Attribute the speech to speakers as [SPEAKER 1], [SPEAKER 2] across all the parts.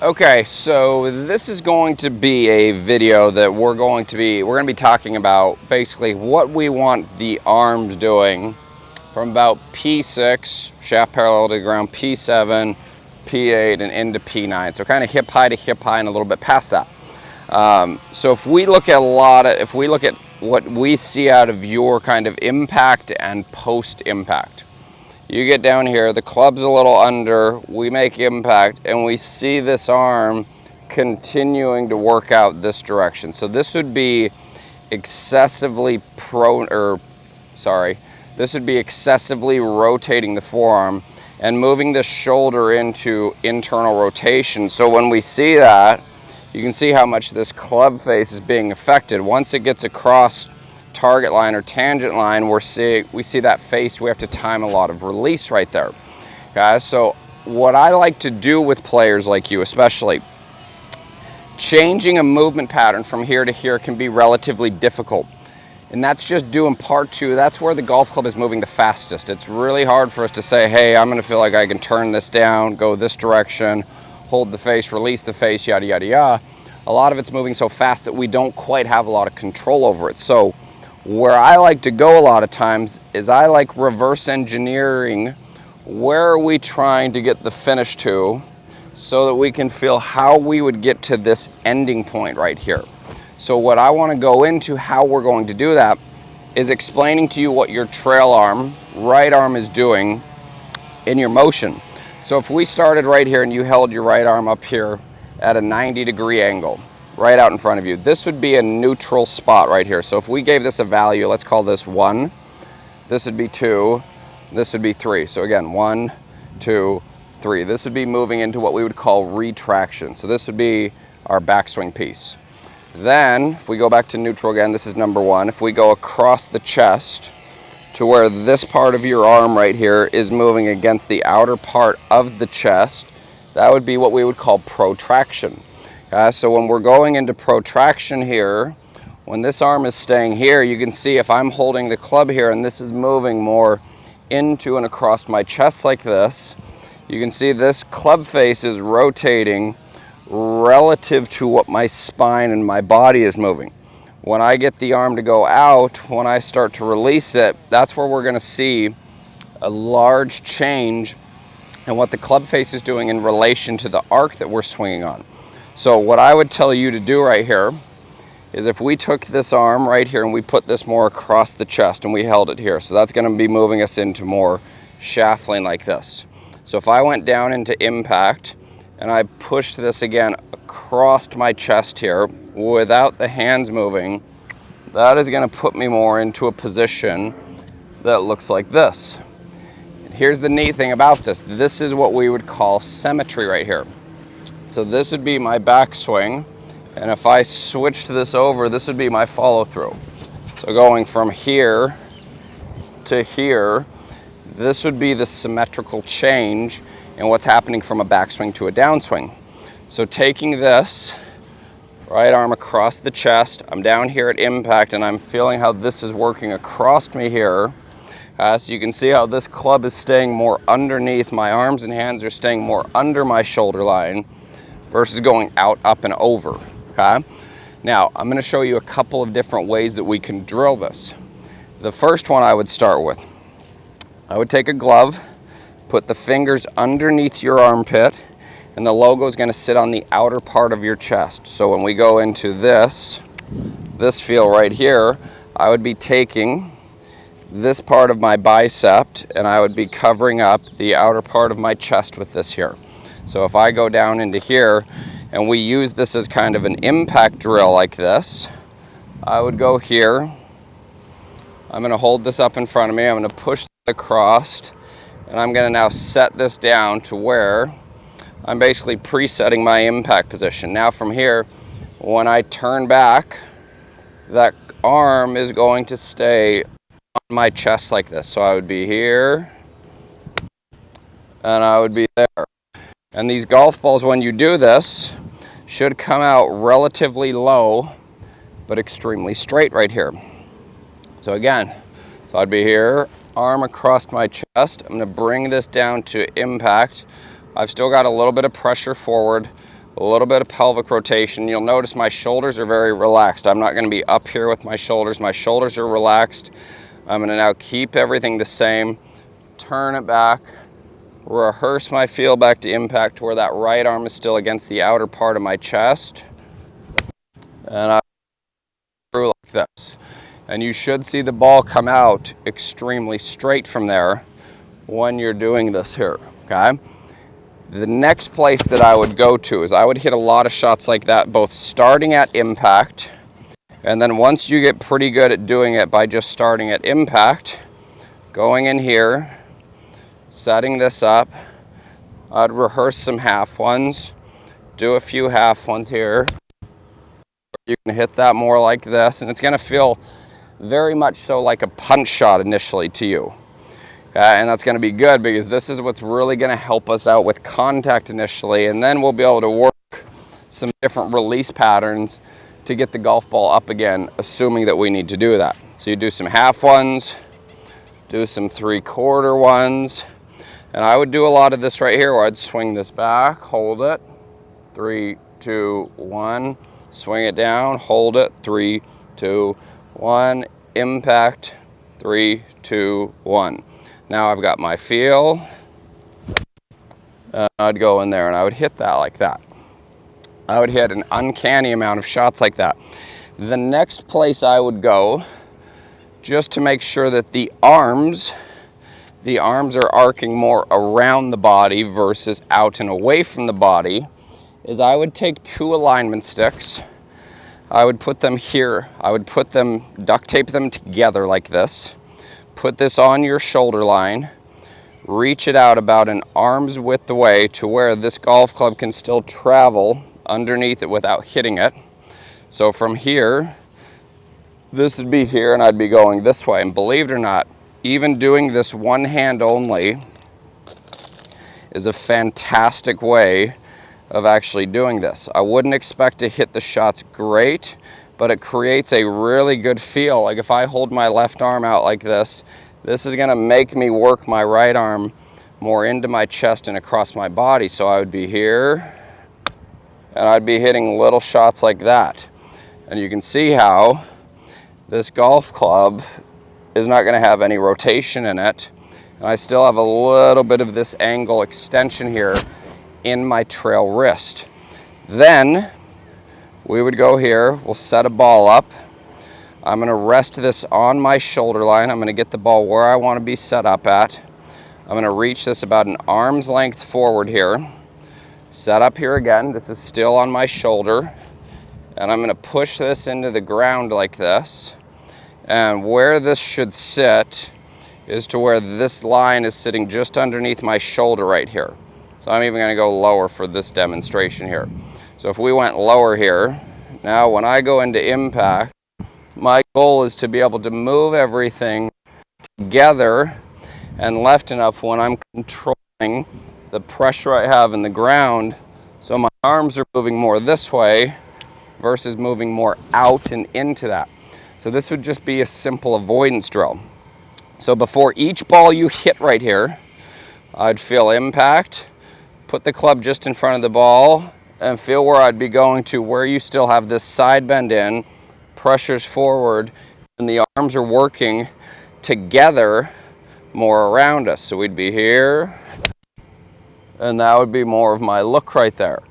[SPEAKER 1] Okay, so this is going to be a video that we're going to be talking about basically what we want the arms doing from about P6, shaft parallel to the ground, P7, P8, and into P9. So kind of hip high to hip high and a little bit past that. So if we look at what we see out of your kind of impact and post impact, you get down here, the club's a little under, we make impact, and we see this arm continuing to work out this direction. So this would be excessively this would be excessively rotating the forearm and moving the shoulder into internal rotation. So when we see that, you can see how much this club face is being affected. Once it gets across target line or tangent line, we see that face, we have to time a lot of release right there. Guys, so what I like to do with players like you, especially, changing a movement pattern from here to here can be relatively difficult. And that's just due in part to, that's where the golf club is moving the fastest. It's really hard for us to say, hey, I'm gonna feel like I can turn this down, go this direction, hold the face, release the face, yada, yada, yada. A lot of it's moving so fast that we don't quite have a lot of control over it. So where I like to go a lot of times is I like reverse engineering where are we trying to get the finish to so that we can feel how we would get to this ending point right here. So what I want to go into how we're going to do that is explaining to you what your trail arm, right arm is doing in your motion. So if we started right here and you held your right arm up here at a 90-degree angle, right out in front of you, this would be a neutral spot right here. So if we gave this a value, let's call this 1, this would be 2, this would be 3. So again, 1, 2, 3. This would be moving into what we would call retraction. So this would be our backswing piece. Then, if we go back to neutral again, this is number 1. If we go across the chest to where this part of your arm right here is moving against the outer part of the chest, that would be what we would call protraction. So when we're going into protraction here, when this arm is staying here, you can see if I'm holding the club here and this is moving more into and across my chest like this, you can see this club face is rotating relative to what my spine and my body is moving. When I get the arm to go out, when I start to release it, that's where we're going to see a large change in what the club face is doing in relation to the arc that we're swinging on. So what I would tell you to do right here is if we took this arm right here and we put this more across the chest and we held it here, so that's going to be moving us into more shaft lane like this. So if I went down into impact and I pushed this again across my chest here without the hands moving, that is going to put me more into a position that looks like this. And here's the neat thing about this. This is what we would call symmetry right here. So this would be my backswing, and if I switched this over, this would be my follow through. So going from here to here, this would be the symmetrical change in what's happening from a backswing to a downswing. So taking this right arm across the chest, I'm down here at impact and I'm feeling how this is working across me here. So you can see how this club is staying more underneath, my arms and hands are staying more under my shoulder line versus going out, up, and over. Okay? Now, I'm going to show you a couple of different ways that we can drill this. The first one I would start with, I would take a glove, put the fingers underneath your armpit, and the logo is going to sit on the outer part of your chest. So when we go into this feel right here, I would be taking this part of my bicep and I would be covering up the outer part of my chest with this here. So if I go down into here and we use this as kind of an impact drill like this, I would go here. I'm going to hold this up in front of me. I'm going to push it across and I'm going to now set this down to where I'm basically presetting my impact position. Now from here, when I turn back, that arm is going to stay on my chest like this. So I would be here and I would be there. And these golf balls, when you do this, should come out relatively low, but extremely straight right here. So again, so I'd be here, arm across my chest. I'm going to bring this down to impact. I've still got a little bit of pressure forward, a little bit of pelvic rotation. You'll notice my shoulders are very relaxed. I'm not going to be up here with my shoulders. My shoulders are relaxed. I'm going to now keep everything the same, turn it back, rehearse my feel back to impact to where that right arm is still against the outer part of my chest. And I through like this. And you should see the ball come out extremely straight from there when you're doing this here, okay? The next place that I would go to is I would hit a lot of shots like that, both starting at impact, and then once you get pretty good at doing it by just starting at impact, going in here, setting this up, I'd rehearse some half ones, do a few half ones here. You can hit that more like this, and it's going to feel very much so like a punch shot initially to you. And that's going to be good because this is what's really going to help us out with contact initially, and then we'll be able to work some different release patterns to get the golf ball up again, assuming that we need to do that. So you do some half ones, do some 3/4 ones, and I would do a lot of this right here where I'd swing this back, hold it, 3, 2, 1, swing it down, hold it, 3, 2, 1, impact, 3, 2, 1. Now I've got my feel, and I'd go in there and I would hit that like that. I would hit an uncanny amount of shots like that. The next place I would go, just to make sure that the arms are arcing more around the body versus out and away from the body, is I would take 2 alignment sticks. I would put them here. I would put them, duct tape them together like this. Put this on your shoulder line, reach it out about an arm's width away to where this golf club can still travel underneath it without hitting it. So from here, this would be here and I'd be going this way. And believe it or not, even doing this one hand only is a fantastic way of actually doing this. I wouldn't expect to hit the shots great, but it creates a really good feel. Like if I hold my left arm out like this is going to make me work my right arm more into my chest and across my body. So I would be here and I'd be hitting little shots like that. And you can see how this golf club is not going to have any rotation in it. And I still have a little bit of this angle extension here in my trail wrist. Then we would go here, we'll set a ball up. I'm going to rest this on my shoulder line. I'm going to get the ball where I want to be set up at. I'm going to reach this about an arm's length forward here. Set up here again. This is still on my shoulder. And I'm going to push this into the ground like this. And where this should sit is to where this line is sitting just underneath my shoulder right here. So I'm even going to go lower for this demonstration here. So if we went lower here, now when I go into impact, my goal is to be able to move everything together and left enough when I'm controlling the pressure I have in the ground, so my arms are moving more this way versus moving more out and into that. So this would just be a simple avoidance drill. So before each ball you hit right here, I'd feel impact, put the club just in front of the ball, and feel where I'd be going to where you still have this side bend in, pressures forward, and the arms are working together more around us. So we'd be here, and that would be more of my look right there.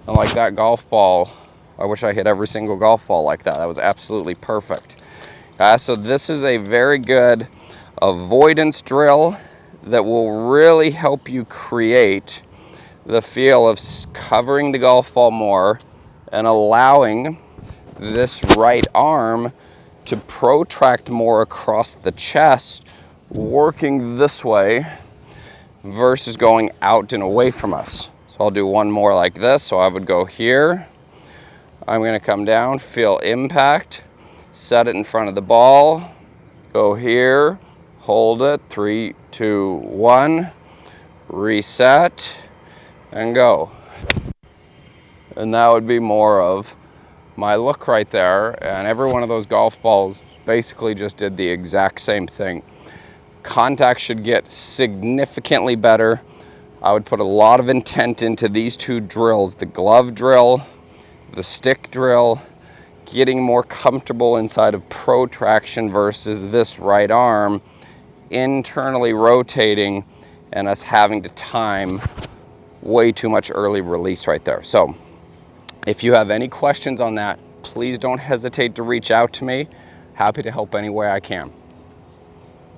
[SPEAKER 1] And like that golf ball, I wish I hit every single golf ball like that. That was absolutely perfect. So this is a very good avoidance drill that will really help you create the feel of covering the golf ball more and allowing this right arm to protract more across the chest, working this way versus going out and away from us. So I'll do one more like this. So I would go here. I'm going to come down, feel impact, set it in front of the ball, go here, hold it, 3, 2, 1, reset, and go. And that would be more of my look right there. And every one of those golf balls basically just did the exact same thing. Contact should get significantly better I would put a lot of intent into these two drills, the glove drill, the stick drill, getting more comfortable inside of protraction versus this right arm, internally rotating, and us having to time way too much early release right there. So if you have any questions on that, please don't hesitate to reach out to me. Happy to help any way I can.